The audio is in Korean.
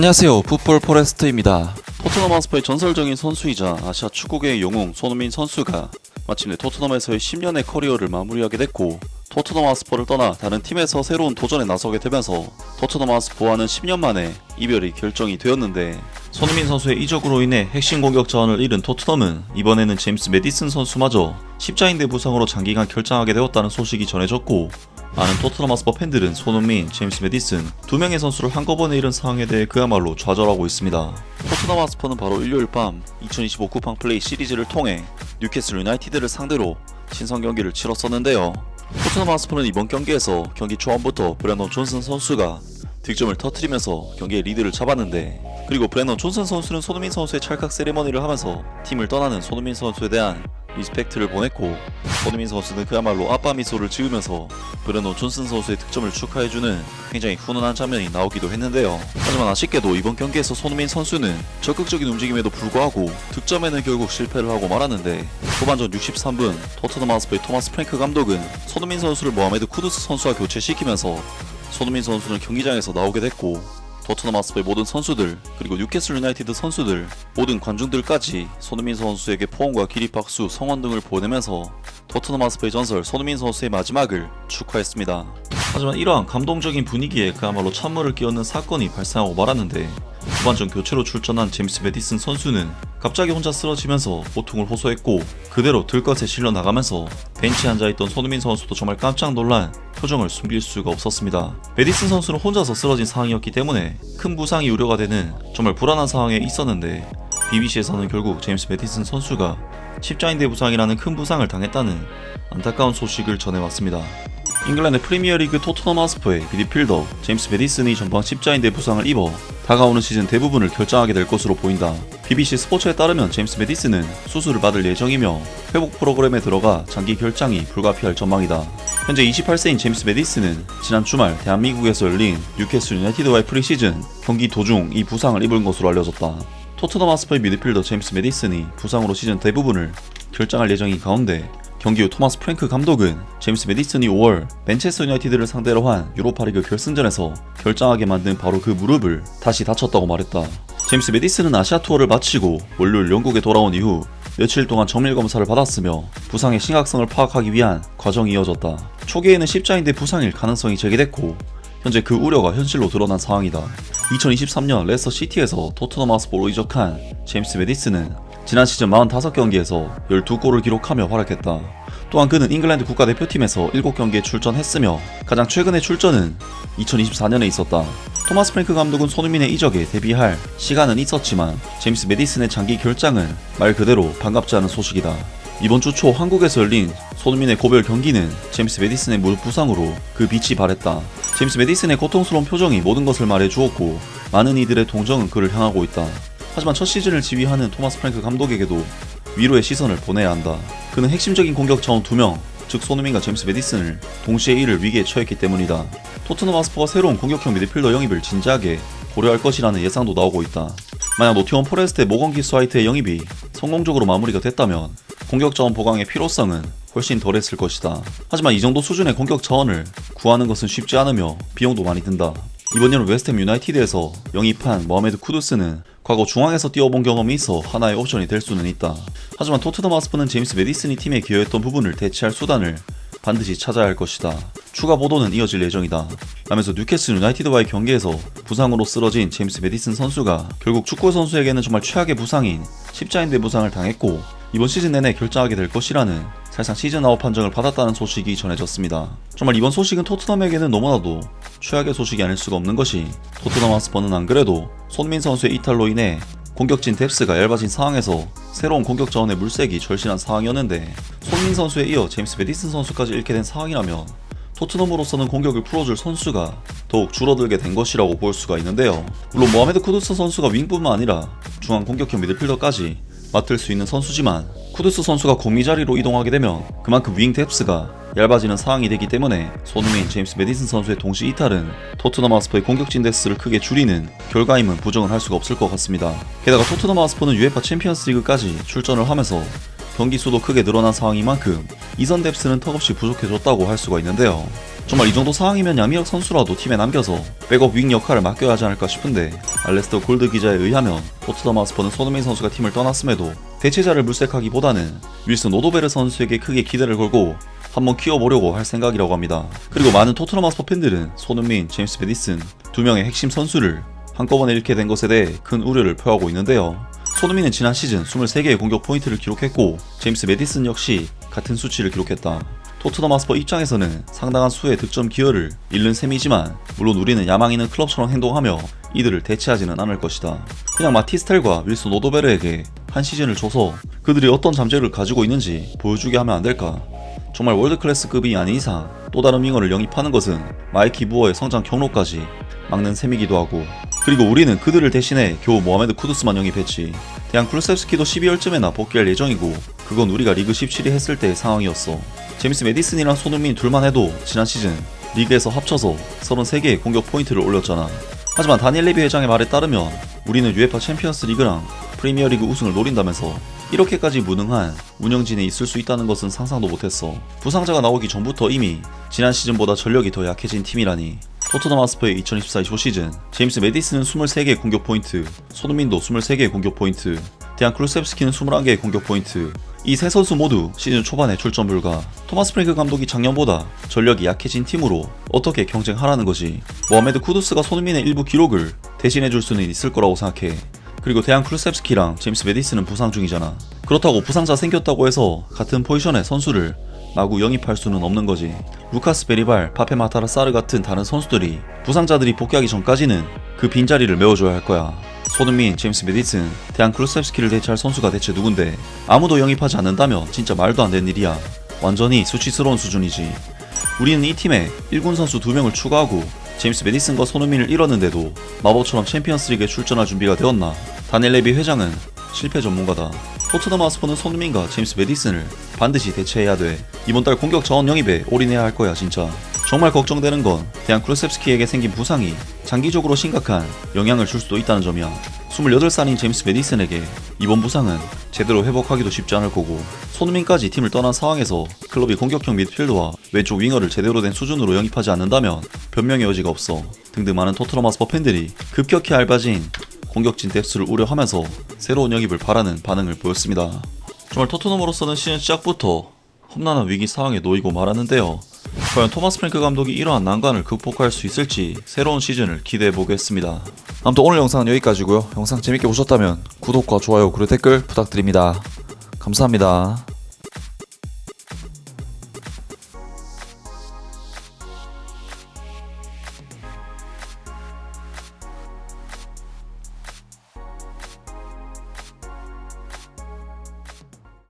안녕하세요. 풋볼 포레스트입니다. 토트넘 하스퍼의 전설적인 선수이자 아시아 축구계의 영웅 손흥민 선수가 마침내 토트넘에서의 10년의 커리어를 마무리하게 됐고, 토트넘 하스퍼를 떠나 다른 팀에서 새로운 도전에 나서게 되면서 토트넘 하스퍼와는 10년 만에 이별이 결정이 되었는데, 손흥민 선수의 이적으로 인해 핵심 공격 자원을 잃은 토트넘은 이번에는 제임스 매디슨 선수마저 십자인대 부상으로 장기간 결장하게 되었다는 소식이 전해졌고, 많은 토트넘 하스퍼 팬들은 손흥민, 제임스 매디슨 두 명의 선수를 한꺼번에 잃은 상황에 대해 그야말로 좌절하고 있습니다. 토트넘 하스퍼는 바로 일요일 밤 2025 쿠팡 플레이 시리즈를 통해 뉴캐슬 유나이티드를 상대로 친선 경기를 치렀었는데요. 토트넘 하스퍼는 이번 경기에서 경기 초반부터 브랜던 존슨 선수가 득점을 터뜨리면서 경기의 리드를 잡았는데, 그리고 브랜던 존슨 선수는 손흥민 선수의 찰칵 세리머니를 하면서 팀을 떠나는 손흥민 선수에 대한 리스펙트를 보냈고, 손흥민 선수는 그야말로 아빠 미소를 지으면서 브랜던 존슨 선수의 득점을 축하해주는 굉장히 훈훈한 장면이 나오기도 했는데요. 하지만 아쉽게도 이번 경기에서 손흥민 선수는 적극적인 움직임에도 불구하고 득점에는 결국 실패를 하고 말았는데, 후반전 63분 토트넘 하스퍼의 토마스 프랭크 감독은 손흥민 선수를 모하메드 쿠두스 선수와 교체시키면서 손흥민 선수는 경기장에서 나오게 됐고, 토트넘 하스퍼의 모든 선수들, 그리고 뉴캐슬 유나이티드 선수들, 모든 관중들까지 손흥민 선수에게 포옹과 기립박수, 성원 등을 보내면서 토트넘 하스퍼의 전설 손흥민 선수의 마지막을 축하했습니다. 하지만 이러한 감동적인 분위기에 그야말로 찬물을 끼얹는 사건이 발생하고 말았는데, 후반전 교체로 출전한 제임스 매디슨 선수는 갑자기 혼자 쓰러지면서 고통을 호소했고, 그대로 들것에 실려 나가면서 벤치에 앉아있던 손흥민 선수도 정말 깜짝 놀란 표정을 숨길 수가 없었습니다. 매디슨 선수는 혼자서 쓰러진 상황이었기 때문에 큰 부상이 우려가 되는 정말 불안한 상황에 있었는데, BBC에서는 결국 제임스 매디슨 선수가 십자인대 부상이라는 큰 부상을 당했다는 안타까운 소식을 전해왔습니다. 잉글랜드 프리미어리그 토트넘 하스퍼의 미드필더 제임스 매디슨이 전방 십자인대 부상을 입어 다가오는 시즌 대부분을 결정하게 될 것으로 보인다. BBC 스포츠에 따르면 제임스 매디슨은 수술을 받을 예정이며 회복 프로그램에 들어가 장기 결장이 불가피할 전망이다. 현재 28세인 제임스 매디슨은 지난 주말 대한민국에서 열린 뉴캐슬 유나이티드와의 프리시즌 경기 도중 이 부상을 입은 것으로 알려졌다. 토트넘 하스퍼의 미드필더 제임스 매디슨이 부상으로 시즌 대부분을 결장할 예정인 가운데, 경기 후 토마스 프랭크 감독은 제임스 매디슨이 5월 맨체스터 유나이티드를 상대로 한 유로파리그 결승전에서 결장하게 만든 바로 그 무릎을 다시 다쳤다고 말했다. 제임스 매디슨은 아시아 투어를 마치고 월요일 영국에 돌아온 이후 며칠 동안 정밀 검사를 받았으며 부상의 심각성을 파악하기 위한 과정이 이어졌다. 초기에는 십자인대 부상일 가능성이 제기됐고, 현재 그 우려가 현실로 드러난 상황이다. 2023년 레스터 시티에서 토트넘 하스퍼로 이적한 제임스 매디슨은 지난 시즌 45경기에서 12골을 기록하며 활약했다. 또한 그는 잉글랜드 국가대표팀에서 7경기에 출전했으며 가장 최근의 출전은 2024년에 있었다. 토마스 프랭크 감독은 손흥민의 이적에 대비할 시간은 있었지만 제임스 매디슨의 장기 결장은 말 그대로 반갑지 않은 소식이다. 이번 주 초 한국에서 열린 손흥민의 고별 경기는 제임스 매디슨의 무릎 부상으로 그 빛이 발했다. 제임스 매디슨의 고통스러운 표정이 모든 것을 말해주었고, 많은 이들의 동정은 그를 향하고 있다. 하지만 첫 시즌을 지휘하는 토마스 프랭크 감독에게도 위로의 시선을 보내야 한다. 그는 핵심적인 공격 자원 2명, 즉 손흥민과 제임스 매디슨을 동시에 잃을 위기에 처했기 때문이다. 토트넘 하스퍼가 새로운 공격형 미드필더 영입을 진지하게 고려할 것이라는 예상도 나오고 있다. 만약 노팅엄 포레스트의 모건 기스 화이트의 영입이 성공적으로 마무리가 됐다면 공격 자원 보강의 필요성은 훨씬 덜했을 것이다. 하지만 이 정도 수준의 공격 자원을 구하는 것은 쉽지 않으며 비용도 많이 든다. 이번 여름 웨스트햄 유나이티드에서 영입한 모하메드 쿠두스는 과거 중앙에서 뛰어본 경험이 있어 하나의 옵션이 될 수는 있다. 하지만 토트넘 하스퍼는 제임스 매디슨이 팀에 기여했던 부분을 대체할 수단을 반드시 찾아야 할 것이다. 추가 보도는 이어질 예정이다. 라면서 뉴캐슬 유나이티드와의 경기에서 부상으로 쓰러진 제임스 매디슨 선수가 결국 축구 선수에게는 정말 최악의 부상인 십자인대 부상을 당했고, 이번 시즌 내내 결장하게 될 것이라는 사실상 시즌 아웃 판정을 받았다는 소식이 전해졌습니다. 정말 이번 소식은 토트넘에게는 너무나도 최악의 소식이 아닐 수가 없는 것이, 토트넘 하스퍼는 안 그래도 손흥민 선수의 이탈로 인해 공격진 뎁스가 얇아진 상황에서 새로운 공격 자원의 물색이 절실한 상황이었는데, 손흥민 선수에 이어 제임스 매디슨 선수까지 잃게 된 상황이라면 토트넘으로서는 공격을 풀어줄 선수가 더욱 줄어들게 된 것이라고 볼 수가 있는데요. 물론 모하메드 쿠두스 선수가 윙뿐만 아니라 중앙 공격형 미드필더까지 맡을 수 있는 선수지만, 쿠두스 선수가 공미 자리로 이동하게 되면 그만큼 윙 뎁스가 얇아지는 상황이 되기 때문에 손흥민, 제임스 매디슨 선수의 동시 이탈은 토트넘 하스퍼의 공격진 데스를 크게 줄이는 결과임은 부정을 할 수가 없을 것 같습니다. 게다가 토트넘 하스퍼는 UEFA 챔피언스 리그까지 출전을 하면서 경기 수도 크게 늘어난 상황인 만큼 이선 뎁스는 턱없이 부족해졌다고 할 수가 있는데요. 정말 이 정도 상황이면 양미혁 선수라도 팀에 남겨서 백업 윙 역할을 맡겨야 하지 않을까 싶은데, 알레스터 골드 기자에 의하면 토트넘 하스퍼는 손흥민 선수가 팀을 떠났음에도 대체자를 물색하기보다는 윌슨 오도베르 선수에게 크게 기대를 걸고 한번 키워보려고 할 생각이라고 합니다. 그리고 많은 토트넘 하스퍼 팬들은 손흥민, 제임스 메디슨 두 명의 핵심 선수를 한꺼번에 잃게 된 것에 대해 큰 우려를 표하고 있는데요. 손흥민은 지난 시즌 23개의 공격 포인트를 기록했고 제임스 메디슨 역시 같은 수치를 기록했다. 토트넘 하스퍼 입장에서는 상당한 수의 득점 기여를 잃는 셈이지만, 물론 우리는 야망 있는 클럽처럼 행동하며 이들을 대체하지는 않을 것이다. 그냥 마티스텔과 윌슨 오도베르에게 한 시즌을 줘서 그들이 어떤 잠재력을 가지고 있는지 보여주게 하면 안 될까? 정말 월드클래스급이 아닌 이상 또 다른 윙어를 영입하는 것은 마이키 무어의 성장 경로까지 막는 셈이기도 하고, 그리고 우리는 그들을 대신해 겨우 모하메드 쿠두스만 영입했지. 대한 쿨셉스키도 12월쯤에나 복귀할 예정이고, 그건 우리가 리그 17위 했을 때의 상황이었어. 제임스 메디슨이랑 손흥민 둘만 해도 지난 시즌 리그에서 합쳐서 33개의 공격 포인트를 올렸잖아. 하지만 다니엘 레비 회장의 말에 따르면 우리는 UEFA 챔피언스 리그랑 프리미어리그 우승을 노린다면서 이렇게까지 무능한 운영진에 있을 수 있다는 것은 상상도 못했어. 부상자가 나오기 전부터 이미 지난 시즌보다 전력이 더 약해진 팀이라니. 토트넘 하스퍼의 2024-25 시즌 제임스 메디슨은 23개의 공격 포인트, 손흥민도 23개의 공격 포인트, 대한 클루셉스키는 21개의 공격 포인트. 이 세 선수 모두 시즌 초반에 출전 불가. 토마스 프랭크 감독이 작년보다 전력이 약해진 팀으로 어떻게 경쟁하라는 거지. 모하메드 쿠두스가 손흥민의 일부 기록을 대신해줄 수는 있을 거라고 생각해. 그리고 대한 클루셉스키랑 제임스 메디슨은 부상 중이잖아. 그렇다고 부상자 생겼다고 해서 같은 포지션의 선수를 마구 영입할 수는 없는 거지. 루카스 베리발, 파페 마타라 사르 같은 다른 선수들이 부상자들이 복귀하기 전까지는 그 빈자리를 메워줘야 할 거야. 손흥민, 제임스 메디슨, 대한 클루셉스키를 대체할 선수가 대체 누군데, 아무도 영입하지 않는다면 진짜 말도 안 되는 일이야. 완전히 수치스러운 수준이지. 우리는 이 팀에 1군 선수 2명을 추가하고 제임스 메디슨과 손흥민을 잃었는데도 마법처럼 챔피언스리그에 출전할 준비가 되었나? 다니엘 레비 회장은 실패 전문가다. 토트넘 하스퍼는 손흥민과 제임스 메디슨을 반드시 대체해야 돼. 이번 달 공격 자원 영입에 올인해야 할 거야 진짜. 정말 걱정되는 건 대한 클루셉스키에게 생긴 부상이 장기적으로 심각한 영향을 줄 수도 있다는 점이야. 28살인 제임스 메디슨에게 이번 부상은 제대로 회복하기도 쉽지 않을 거고, 손흥민까지 팀을 떠난 상황에서 클럽이 공격형 미드필더와 왼쪽 윙어를 제대로 된 수준으로 영입하지 않는다면 변명의 여지가 없어. 등등 많은 토트넘 하스퍼 팬들이 급격히 얇아진 공격진 뎁스를 우려하면서 새로운 영입을 바라는 반응을 보였습니다. 정말 토트넘으로서는 시즌 시작부터 험난한 위기 상황에 놓이고 말았는데요. 과연 토마스 프랭크 감독이 이러한 난관을 극복할 수 있을지 새로운 시즌을 기대해 보겠습니다. 아무튼 오늘 영상은 여기까지고요. 영상 재밌게 보셨다면 구독과 좋아요 그리고 댓글 부탁드립니다. 감사합니다.